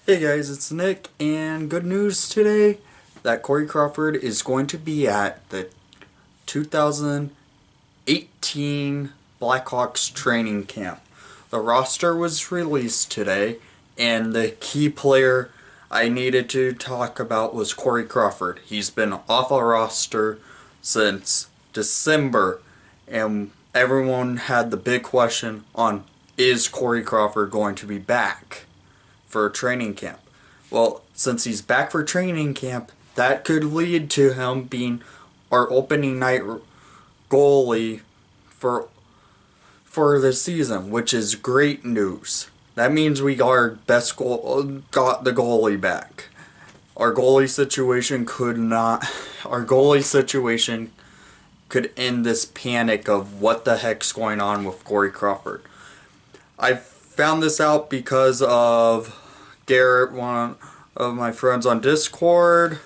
Hey guys, it's Nick, and good news today that Corey Crawford is going to be at the 2018 Blackhawks training camp. The roster was released today, and the key player I needed to talk about was Corey Crawford. He's been off a roster since December, and everyone had the big question on, is Corey Crawford going to be back for training camp? Well, since he's back for training camp, that could lead to him being our opening night goalie for the season, which is great news. That means we got our got the goalie back. Our goalie situation could end this panic of what the heck's going on with Corey Crawford. I found this out because of Garrett, one of my friends on Discord,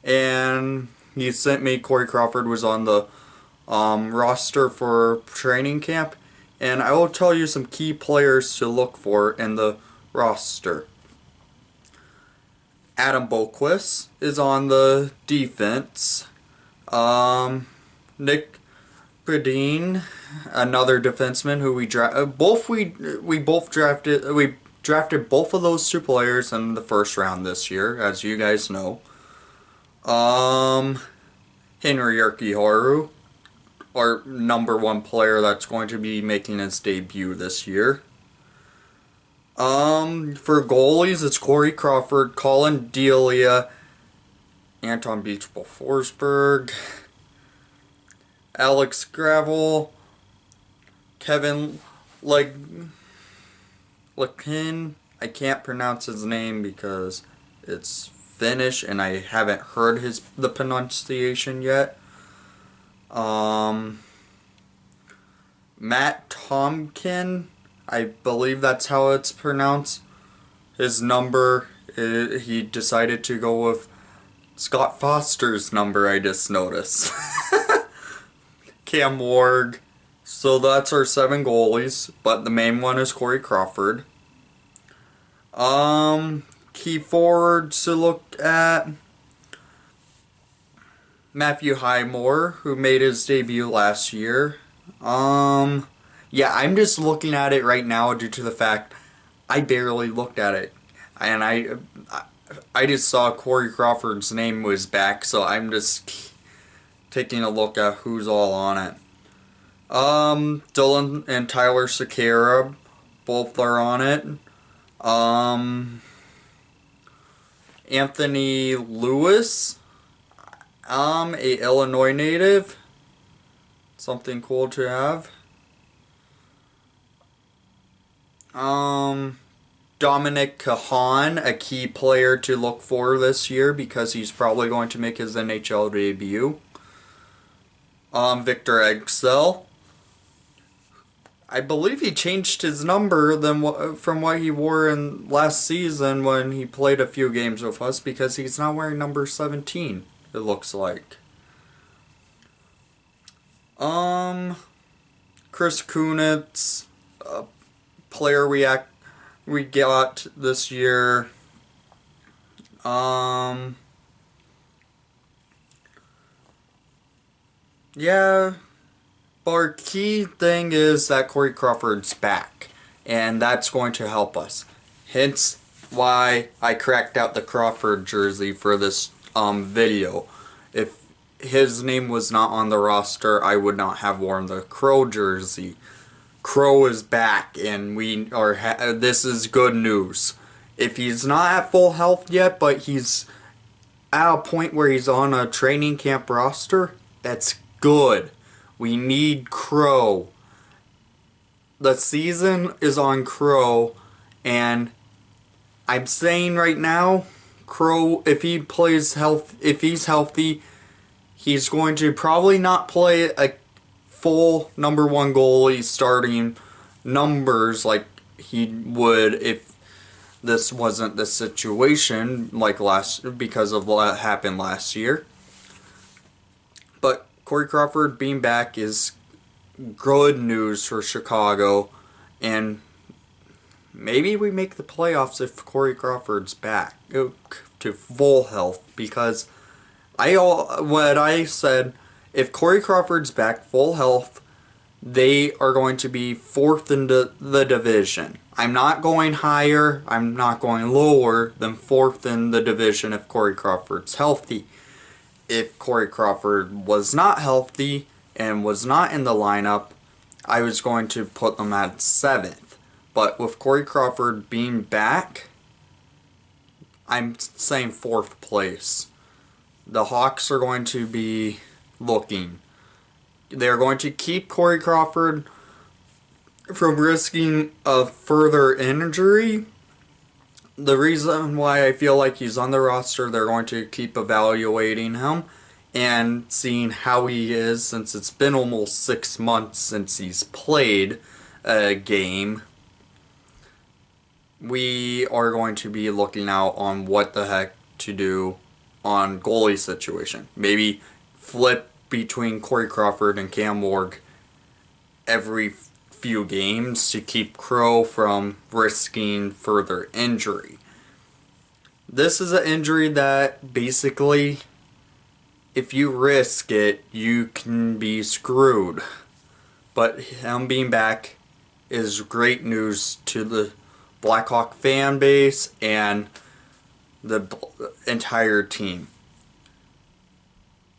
and he sent me Corey Crawford was on the roster for training camp, and I will tell you some key players to look for in the roster. Adam Boquist is on the defense. Nick Bradine, another defenseman who we drafted both of those two players in the first round this year, as you guys know. Henry Arkiharu, our number one player that's going to be making his debut this year. For goalies, it's Corey Crawford, Colin Delia, Anton Beachbowl-Forsberg, Alex Gravel, Kevin Lekin. I can't pronounce his name because it's Finnish and I haven't heard the pronunciation yet. Matt Tomkin, I believe that's how it's pronounced. His number, he decided to go with Scott Foster's number, I just noticed. Cam Ward. So that's our 7 goalies, but the main one is Corey Crawford. Key forwards to look at: Matthew Highmore, who made his debut last year. Yeah, I'm just looking at it right now due to the fact I barely looked at it, and I just saw Corey Crawford's name was back, so I'm just taking a look at who's all on it. Dylan and Tyler Sekera, both are on it. Anthony Lewis, a Illinois native. Something cool to have. Dominic Cahan, a key player to look for this year because he's probably going to make his NHL debut. Victor Ejdsell. I believe he changed his number from what he wore in last season when he played a few games with us, because he's now wearing number 17, it looks like. Chris Kunitz, a player we got this year. Yeah. But our key thing is that Corey Crawford's back, and that's going to help us. Hence why I cracked out the Crawford jersey for this video. If his name was not on the roster, I would not have worn the Crow jersey. Crow is back, and this is good news. If he's not at full health yet, but he's at a point where he's on a training camp roster, that's good. We need Crow. The season is on Crow, and I'm saying right now, Crow, if he's healthy, he's going to probably not play a full number 1 goalie starting numbers like he would if this wasn't the situation because of what happened last year. But Corey Crawford being back is good news for Chicago, and maybe we make the playoffs if Corey Crawford's back to full health, because what I said, if Corey Crawford's back full health, they are going to be 4th in the division. I'm not going higher, I'm not going lower than 4th in the division if Corey Crawford's healthy. If Corey Crawford was not healthy and was not in the lineup, I was going to put them at 7th. But with Corey Crawford being back, I'm saying 4th place. The Hawks are going to be looking. They're going to keep Corey Crawford from risking a further injury. The reason why I feel like he's on the roster, they're going to keep evaluating him and seeing how he is, since it's been almost 6 months since he's played a game. We are going to be looking out on what the heck to do on goalie situation. Maybe flip between Corey Crawford and Cam Morg every few games to keep Crow from risking further injury. This is an injury that basically, if you risk it, you can be screwed. But him being back is great news to the Blackhawk fan base and the entire team.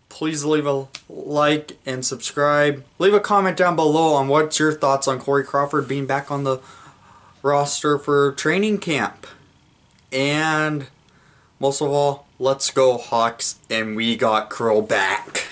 Please leave a like and subscribe. Leave a comment down below on what's your thoughts on Corey Crawford being back on the roster for training camp. And most of all, let's go Hawks, and we got Crow back.